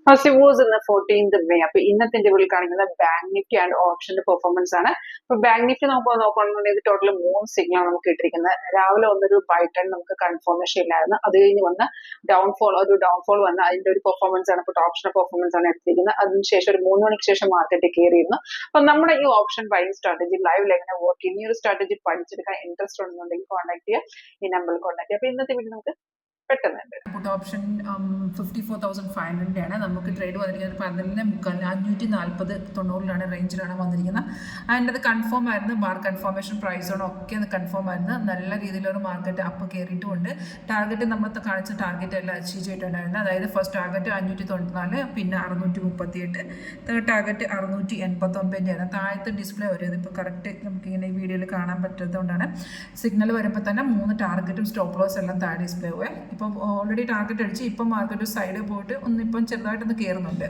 First was ഇന്ന് 14th May. അപ്പൊ ഇന്നത്തെ ഇന്റർവ്യൂവിൽ കാണിക്കുന്നത് ബാങ്ക് നിഫ്റ്റി ആൻഡ് ഓപ്ഷന്റെ പെർഫോമൻസ് ആണ്. അപ്പൊ ബാങ്ക് നിഫ്റ്റി നമുക്ക് നോക്കുകയാണെന്നുണ്ടെങ്കിൽ ടോട്ടൽ 3 സിഗ്നൽ നമുക്ക് ഇട്ടിരിക്കുന്നത്. രാവിലെ വന്നൊരു ബൈ ടൈം നമുക്ക് കൺഫർമേഷൻ ഇല്ലായിരുന്നു. അത് കഴിഞ്ഞ് വന്ന ഡൗൺഫോൾ വന്ന അതിന്റെ ഒരു പെർഫോമൻസ് ആണ്, ഇപ്പോൾ ഓപ്ഷൻ പെർഫോമൻസ് ആണ് എടുത്തിരിക്കുന്നത്. അതിനുശേഷം ഒരു 3 മണിക്ക് ശേഷം മാർക്കറ്റ് കയറിയിരുന്നു. അപ്പൊ നമ്മുടെ ഈ ഓപ്ഷൻ ബൈങ് സ്ട്രാറ്റജി ലൈവിൽ എങ്ങനെ വർക്ക് ചെയ്യും, ഈ ഒരു സ്ട്രാറ്റജി പഠിച്ചെടുക്കാൻ ഇൻട്രസ്റ്റ് ഉണ്ടെന്നുണ്ടെങ്കിൽ കോൺടാക്ട് ചെയ്യുക, ഈ നമ്പറിൽ കോൺടാക്ട് ചെയ്യുക. അപ്പൊ ഇന്നത്തെ വീഡിയോ നമുക്ക് പെട്ടെന്നുണ്ട്. പുട്ട് ഓപ്ഷൻ 54,500 ആണ്. നമുക്ക് ട്രേഡ് വന്നിരിക്കുന്നത് 540 റേഞ്ചിലാണ് വന്നിരിക്കുന്നത്. ആൻഡ് അത് കൺഫേം ആയിരുന്നു. ബാർ കൺഫർമേഷൻ പ്രൈസോടെ ഒക്കെ അത് കൺഫേം ആയിരുന്നു. നല്ല രീതിയിലൊരു മാർക്കറ്റ് അപ്പ് കയറിയിട്ടുമുണ്ട്. ടാർഗറ്റ് നമ്മൾ കാണിച്ച ടാർഗറ്റ് എല്ലാം അച്ചീവ് ചെയ്തിട്ടുണ്ടായിരുന്നു. അതായത് ഫസ്റ്റ് ടാർഗറ്റ് 594, പിന്നെ 638, തേർഡ് ടാർഗറ്റ് 689 ആണ്. താഴത്തെ ഡിസ്പ്ലേ വരും. ഇതിപ്പോൾ കറക്റ്റ് നമുക്കിങ്ങനെ ഈ വീഡിയോയിൽ കാണാൻ പറ്റാത്തതുകൊണ്ടാണ്. സിഗ്നൽ വരുമ്പോൾ തന്നെ 3 ടാർഗറ്റും സ്റ്റോപ്പ് ലോസ് എല്ലാം താഴെ ഡിസ്പ്ലേ പോയി. ഇപ്പം ഓൾറെഡി ടാർഗറ്റ് അടിച്ച് ഇപ്പം മാർക്കറ്റ് സൈഡിൽ പോയിട്ട് ഇപ്പം ചെറുതായിട്ടൊന്ന് കയറുന്നുണ്ട്.